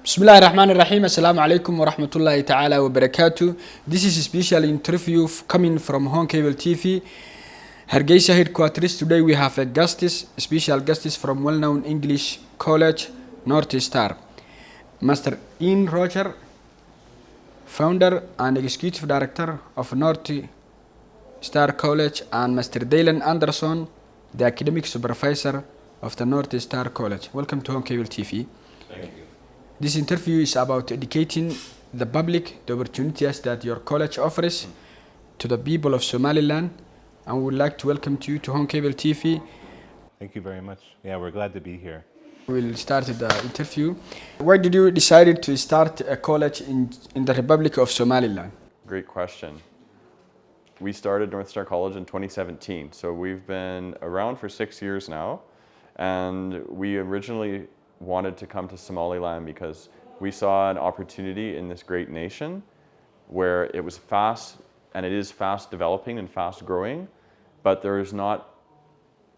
بسم الله الرحمن الرحيم. السلام عليكم ورحمة الله تعالى وبركاته. This is a special interview coming from Home Cable TV, Hargeisa headquarters. Today we have special guests from well-known English college, Northstar. Master Ian Roger, founder and executive director of Northstar College, and Master Dylan Anderson, the academic supervisor of the Northstar College. Welcome to Home Cable TV. Thank you. This interview is about educating the public, the opportunities that your college offers to the people of Somaliland, and we would like to welcome you to Home Cable TV. Thank you very much. Yeah, we're glad to be here. We'll start the interview. Why did you decide to start a college in the Republic of Somaliland? Great question. We started Northstar College in 2017, so we've been around for 6 years now, and we originally wanted to come to Somaliland because we saw an opportunity in this great nation where it was fast, and it is fast developing and fast growing, but there is not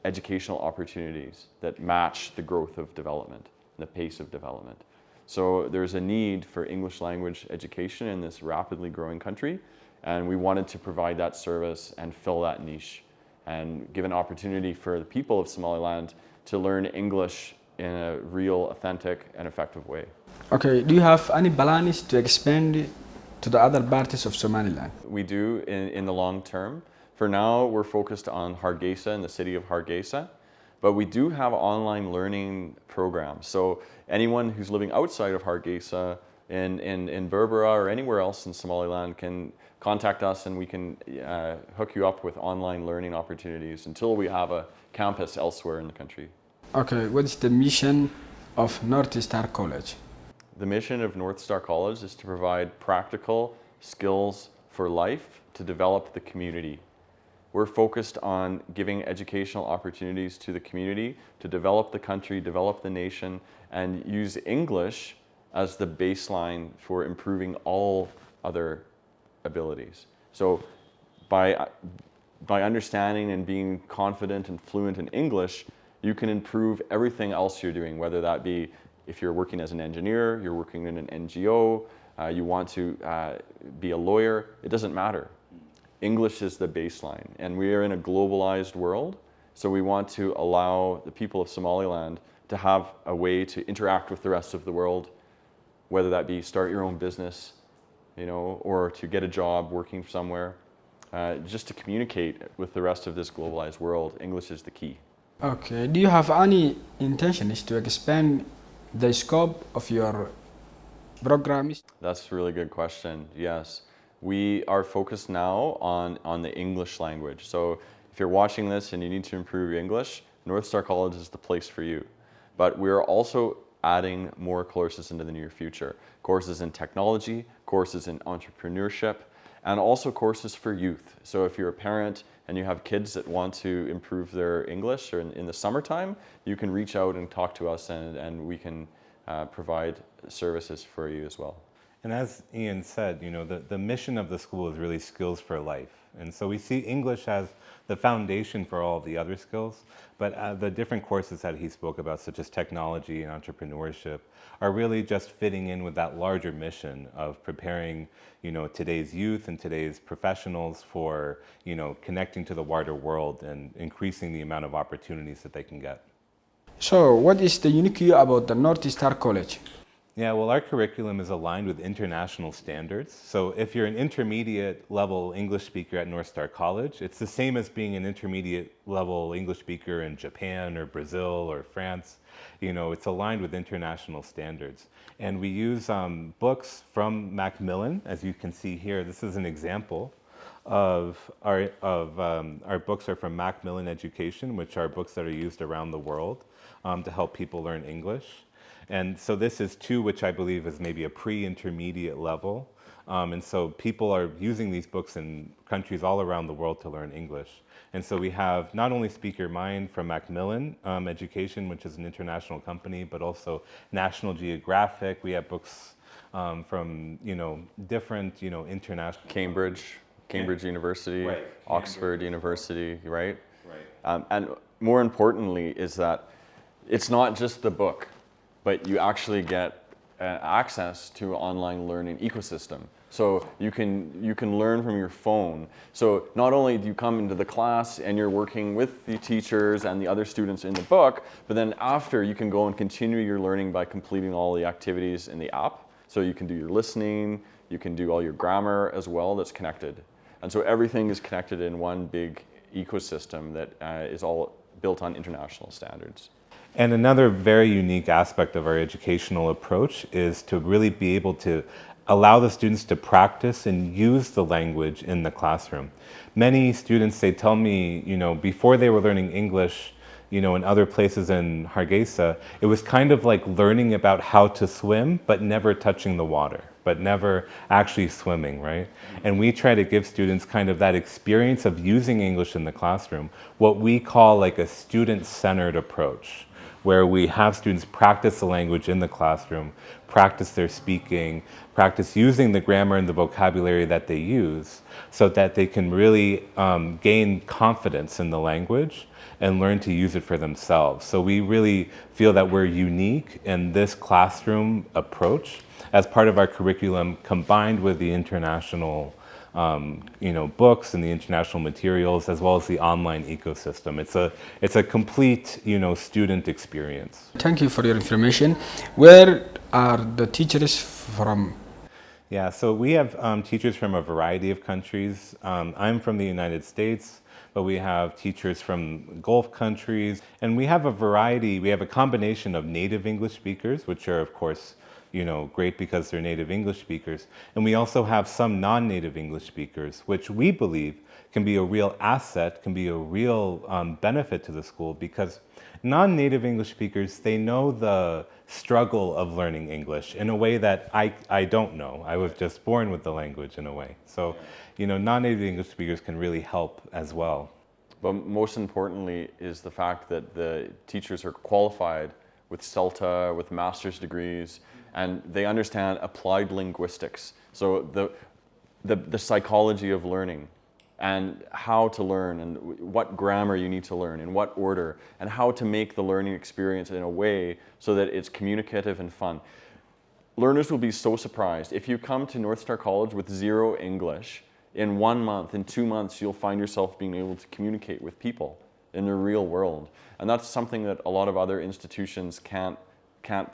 educational opportunities that match the growth of development, the pace of development. So there's a need for English language education in this rapidly growing country, and we wanted to provide that service and fill that niche and give an opportunity for the people of Somaliland to learn English in a real, authentic, and effective way. Okay, do you have any plans to expand to the other parts of Somaliland? We do in the long term. For now, we're focused on Hargeisa and the city of Hargeisa, but we do have online learning programs. So anyone who's living outside of Hargeisa in Berbera or anywhere else in Somaliland can contact us, and we can hook you up with online learning opportunities until we have a campus elsewhere in the country. Okay, what is the mission of Northstar College? The mission of Northstar College is to provide practical skills for life to develop the community. We're focused on giving educational opportunities to the community to develop the country, develop the nation, and use English as the baseline for improving all other abilities. So by understanding and being confident and fluent in English, you can improve everything else you're doing, whether that be if you're working as an engineer, you're working in an NGO, you want to be a lawyer, it doesn't matter. English is the baseline, and we are in a globalized world, so we want to allow the people of Somaliland to have a way to interact with the rest of the world, whether that be start your own business, or to get a job working somewhere, just to communicate with the rest of this globalized world. English is the key. Okay, do you have any intentions to expand the scope of your programs? That's a really good question. Yes, we are focused now on the English language. So if you're watching this and you need to improve your English, Northstar College is the place for you. But we're also adding more courses into the near future. Courses in technology, courses in entrepreneurship, and also courses for youth. So if you're a parent and you have kids that want to improve their English or in the summertime, you can reach out and talk to us, and we can provide services for you as well. And as Ian said, the mission of the school is really skills for life. And so we see English as the foundation for all of the other skills, but the different courses that he spoke about, such as technology and entrepreneurship, are really just fitting in with that larger mission of preparing, today's youth and today's professionals for, connecting to the wider world and increasing the amount of opportunities that they can get. So, what is the unique about the Northstar College? Yeah, well, our curriculum is aligned with international standards. So if you're an intermediate level English speaker at Northstar College, it's the same as being an intermediate level English speaker in Japan or Brazil or France. It's aligned with international standards. And we use books from Macmillan, as you can see here. This is an example of our books are from Macmillan Education, which are books that are used around the world to help people learn English. And so this is 2, which I believe is maybe a pre-intermediate level. And so people are using these books in countries all around the world to learn English. And so we have not only Speak Your Mind from Macmillan Education, which is an international company, but also National Geographic. We have books from, different, international... Cambridge University, right. Oxford University, right? Right. And more importantly is that it's not just the book, but you actually get access to an online learning ecosystem. So you can learn from your phone. So not only do you come into the class and you're working with the teachers and the other students in the book, but then after you can go and continue your learning by completing all the activities in the app. So you can do your listening, you can do all your grammar as well that's connected. And so everything is connected in one big ecosystem that is all built on international standards. And another very unique aspect of our educational approach is to really be able to allow the students to practice and use the language in the classroom. Many students, they tell me, before they were learning English, in other places in Hargeisa, it was kind of like learning about how to swim, but never touching the water, but never actually swimming, right? And we try to give students kind of that experience of using English in the classroom, what we call like a student-centered approach, where we have students practice the language in the classroom, practice their speaking, practice using the grammar and the vocabulary that they use, so that they can really gain confidence in the language and learn to use it for themselves. So we really feel that we're unique in this classroom approach as part of our curriculum, combined with the international books and the international materials, as well as the online ecosystem. It's a complete, student experience. Thank you for your information. Where are the teachers from? Yeah, so we have teachers from a variety of countries. I'm from the United States, but we have teachers from Gulf countries, and we have a combination of native English speakers, which are, of course, great because they're native English speakers. And we also have some non-native English speakers, which we believe can be a real asset, can be a real benefit to the school, because non-native English speakers, they know the struggle of learning English in a way that I don't know. I was just born with the language in a way. So, non-native English speakers can really help as well. But most importantly is the fact that the teachers are qualified with CELTA, with master's degrees, and they understand applied linguistics. So the psychology of learning, and how to learn, and what grammar you need to learn, in what order, and how to make the learning experience in a way so that it's communicative and fun. Learners will be so surprised. If you come to Northstar College with zero English, in 1 month, in 2 months, you'll find yourself being able to communicate with people in the real world. And that's something that a lot of other institutions can't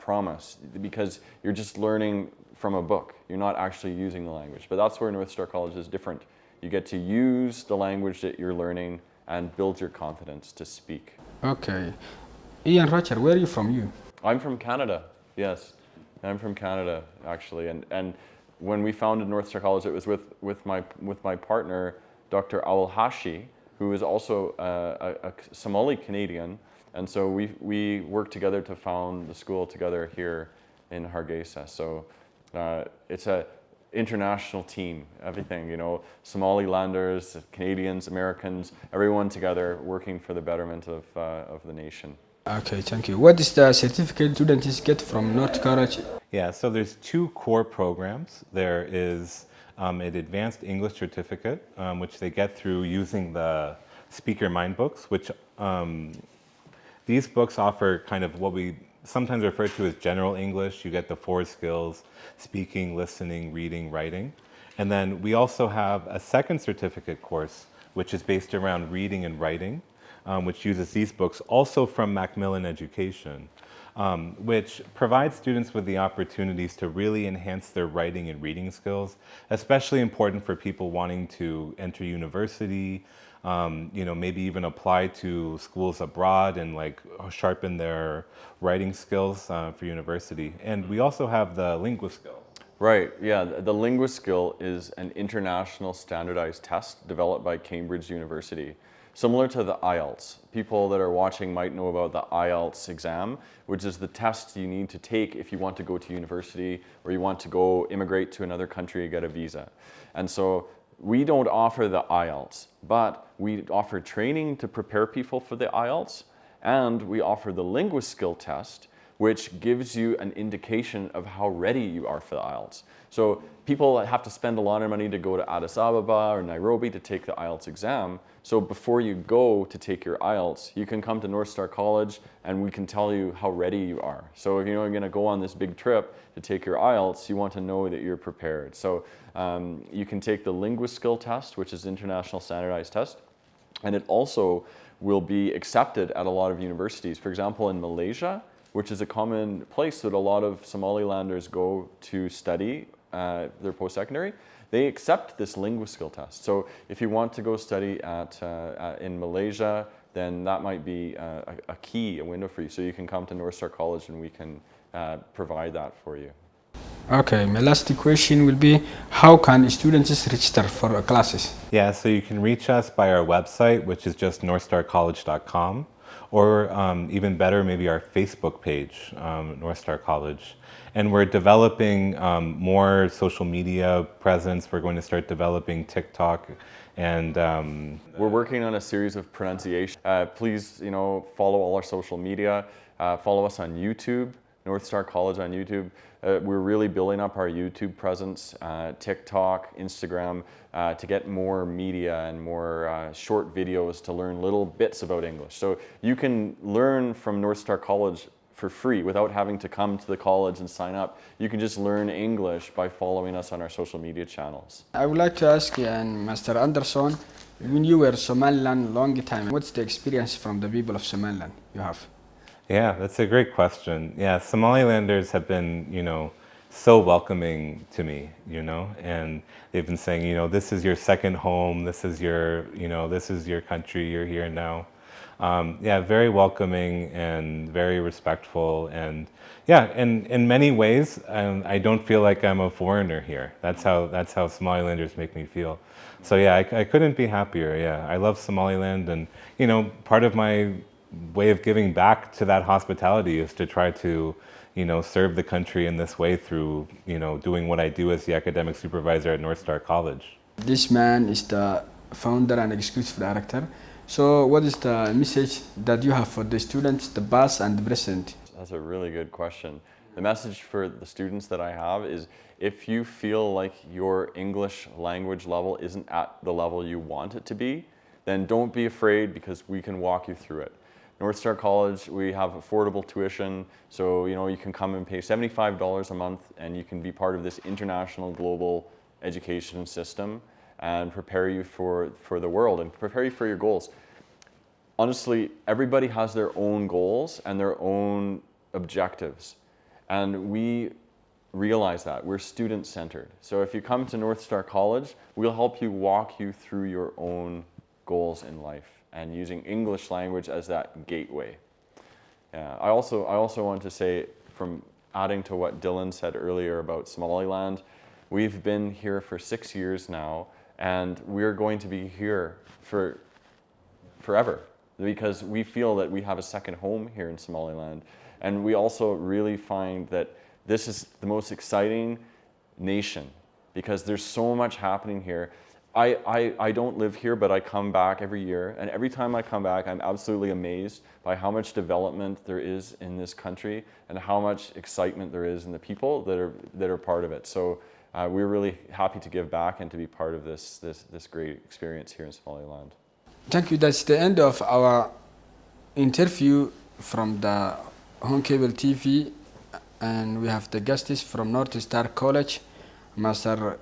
promise, because you're just learning from a book. You're not actually using the language. But that's where Northstar College is different. You get to use the language that you're learning and build your confidence to speak. Okay. Ian Roger, where are you from? I'm from Canada, yes. I'm from Canada, actually. And when we founded Northstar College, it was with my partner, Dr. Awal Hashi, who is also a Somali Canadian. And so we worked together to found the school together here in Hargeisa. So it's a international team, everything, Somalilanders, Canadians, Americans, everyone together working for the betterment of the nation. Okay, thank you. What is the certificate students get from North College? Yeah, so there's 2 core programs. There is an advanced English certificate, which they get through using the Speaker Mind books, which these books offer kind of what we sometimes refer to as general English. You get the 4 skills: speaking, listening, reading, writing. And then we also have a second certificate course, which is based around reading and writing, which uses these books, also from Macmillan Education, which provides students with the opportunities to really enhance their writing and reading skills, especially important for people wanting to enter university, maybe even apply to schools abroad and sharpen their writing skills for university. And we also have the linguist skill. Right, yeah, the linguist skill is an international standardized test developed by Cambridge University. Similar to the IELTS. People that are watching might know about the IELTS exam, which is the test you need to take if you want to go to university or you want to go immigrate to another country and get a visa. And so we don't offer the IELTS, but we offer training to prepare people for the IELTS, and we offer the linguist skill test, which gives you an indication of how ready you are for the IELTS. So people have to spend a lot of money to go to Addis Ababa or Nairobi to take the IELTS exam. So before you go to take your IELTS, you can come to Northstar College and we can tell you how ready you are. So if you're going to go on this big trip to take your IELTS, you want to know that you're prepared. So you can take the linguist skill test, which is an international standardized test, and it also will be accepted at a lot of universities. For example, in Malaysia, which is a common place that a lot of Somalilanders go to study their post-secondary, they accept this linguist skill test. So if you want to go study in Malaysia, then that might be a key, a window for you. So you can come to Northstar College and we can provide that for you. Okay, my last question will be, how can students register for classes? Yeah, so you can reach us by our website, which is just northstarcollege.com, or even better, maybe our Facebook page, Northstar College. And we're developing more social media presence. We're going to start developing TikTok, and we're working on a series of pronunciation. Please, follow all our social media. Follow us on YouTube, Northstar College on YouTube. We're really building up our YouTube presence, TikTok, Instagram, to get more media and more short videos to learn little bits about English. So you can learn from Northstar College for free without having to come to the college and sign up. You can just learn English by following us on our social media channels. I would like to ask you, Mr. Anderson, when you were Somaliland long time, what's the experience from the people of Somaliland you have? Yeah, that's a great question. Yeah, Somalilanders have been, so welcoming to me, and they've been saying, this is your second home, this is your, this is your country, you're here now. Yeah, very welcoming and very respectful, and yeah, in many ways, I don't feel like I'm a foreigner here. That's how Somalilanders make me feel. So yeah, I couldn't be happier. Yeah, I love Somaliland, and part of my way of giving back to that hospitality is to try to, serve the country in this way through, doing what I do as the academic supervisor at Northstar College. This man is the founder and executive director. So what is the message that you have for the students, the past and the present? That's a really good question. The message for the students that I have is, if you feel like your English language level isn't at the level you want it to be, then don't be afraid, because we can walk you through it. Northstar College, we have affordable tuition, so you can come and pay $75 a month and you can be part of this international global education system and prepare you for the world and prepare you for your goals. Honestly, everybody has their own goals and their own objectives, and we realize that. We're student-centered. So if you come to Northstar College, we'll help you walk you through your own goals in life and using English language as that gateway. I also want to say, from adding to what Dylan said earlier about Somaliland, we've been here for 6 years now, and we're going to be here for forever, because we feel that we have a second home here in Somaliland. And we also really find that this is the most exciting nation, because there's so much happening here. I don't live here, but I come back every year, and every time I come back, I'm absolutely amazed by how much development there is in this country and how much excitement there is in the people that are part of it. So we're really happy to give back and to be part of this great experience here in Somaliland. Thank you. That's the end of our interview from the Home Cable TV, and we have the guests from Northstar College, Master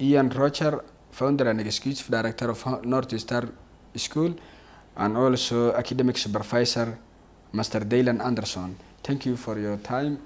Ian Rocher, founder and executive director of Northstar School, and also academic supervisor, Master Dylan Anderson. Thank you for your time.